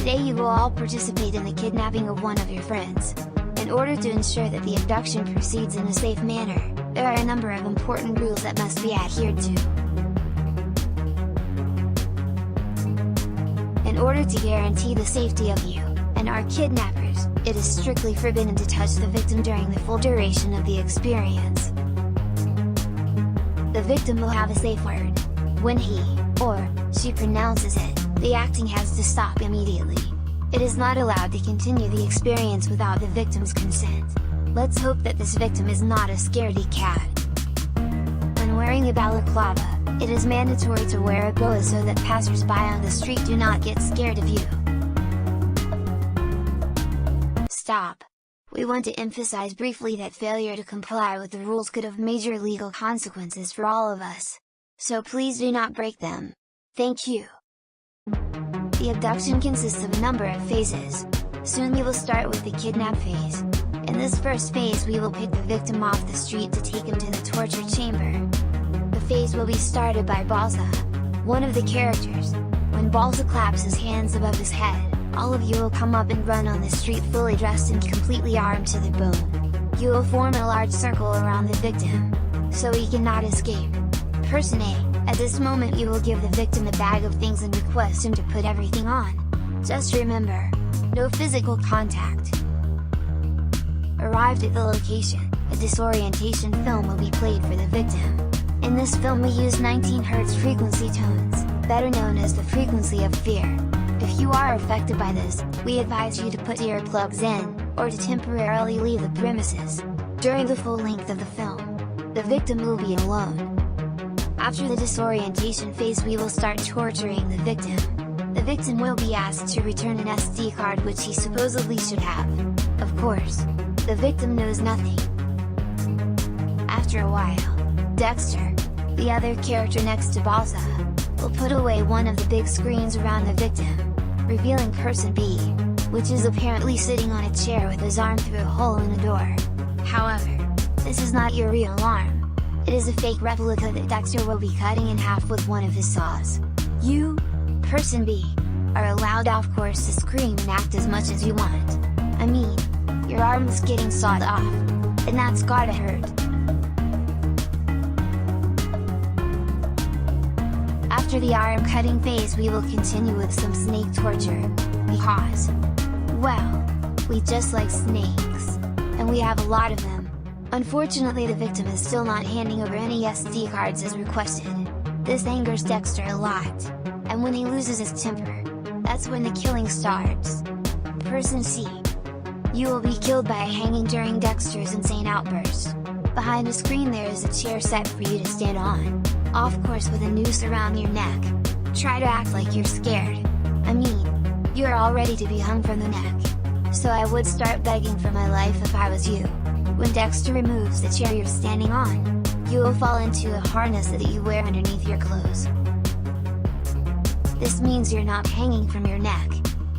Today you will all participate in the kidnapping of one of your friends. In order to ensure that the abduction proceeds in a safe manner, there are a number of important rules that must be adhered to. In order to guarantee the safety of you and our kidnappers, it is strictly forbidden to touch the victim during the full duration of the experience. The victim will have a safe word. When he, or she pronounces it, the acting has to stop immediately. It is not allowed to continue the experience without the victim's consent. Let's hope that this victim is not a scaredy cat. When wearing a balaclava, it is mandatory to wear a boa so that passers-by on the street do not get scared of you. Stop! We want to emphasize briefly that failure to comply with the rules could have major legal consequences for all of us. So please do not break them. Thank you! The abduction consists of a number of phases. Soon we will start with the kidnap phase. In this first phase we will pick the victim off the street to take him to the torture chamber. The phase will be started by Balsa, one of the characters. When Balsa claps his hands above his head, all of you will come up and run on the street fully dressed and completely armed to the bone. You will form a large circle around the victim, so he cannot escape. Person A, at this moment you will give the victim a bag of things and request him to put everything on. Just remember, no physical contact. Arrived at the location, a disorientation film will be played for the victim. In this film we use 19 Hz frequency tones, better known as the frequency of fear. If you are affected by this, we advise you to put earplugs in, or to temporarily leave the premises. During the full length of the film, the victim will be alone. After the disorientation phase we will start torturing the victim. The victim will be asked to return an SD card which he supposedly should have. Of course, the victim knows nothing. After a while, Dexter, the other character next to Balsa, will put away one of the big screens around the victim, revealing person B, which is apparently sitting on a chair with his arm through a hole in a door. However, this is not your real arm. It is a fake replica that Dexter will be cutting in half with one of his saws. You, person B, are allowed of course to scream and act as much as you want. I mean, your arm is getting sawed off, and that's gotta hurt. After the arm cutting phase we will continue with some snake torture, because, well, we just like snakes, and we have a lot of them. Unfortunately the victim is still not handing over any SD cards as requested. This angers Dexter a lot, and when he loses his temper, that's when the killing starts. Person C, you will be killed by a hanging during Dexter's insane outburst. Behind a screen there is a chair set for you to stand on, of course with a noose around your neck. Try to act like you're scared. I mean, you're all ready to be hung from the neck. So I would start begging for my life if I was you. When Dexter removes the chair you're standing on, you will fall into a harness that you wear underneath your clothes. This means you're not hanging from your neck.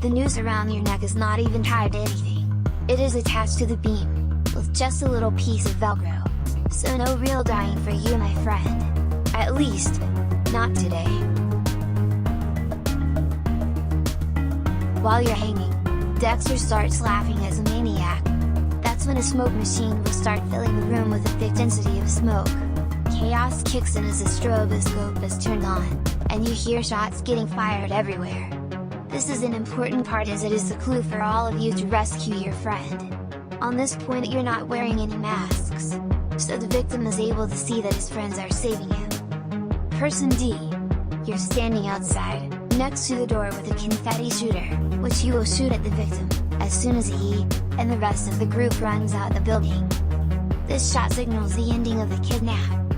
The noose around your neck is not even tied to anything. It is attached to the beam, with just a little piece of Velcro. So no real dying for you my friend. At least, not today. While you're hanging, Dexter starts laughing as a maniac. That's when a smoke machine will start filling the room with a thick density of smoke. Chaos kicks in as a stroboscope is turned on, and you hear shots getting fired everywhere. This is an important part as it is the clue for all of you to rescue your friend. On this point you're not wearing any masks, so the victim is able to see that his friends are saving him. Person D, you're standing outside, next to the door with a confetti shooter, which you will shoot at the victim, as soon as he, and the rest of the group runs out the building. This shot signals the ending of the kidnap.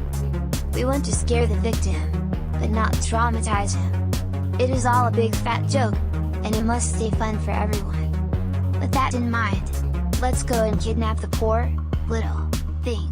We want to scare the victim, but not traumatize him. It is all a big fat joke, and it must stay fun for everyone. With that in mind, let's go and kidnap the poor, little, thing.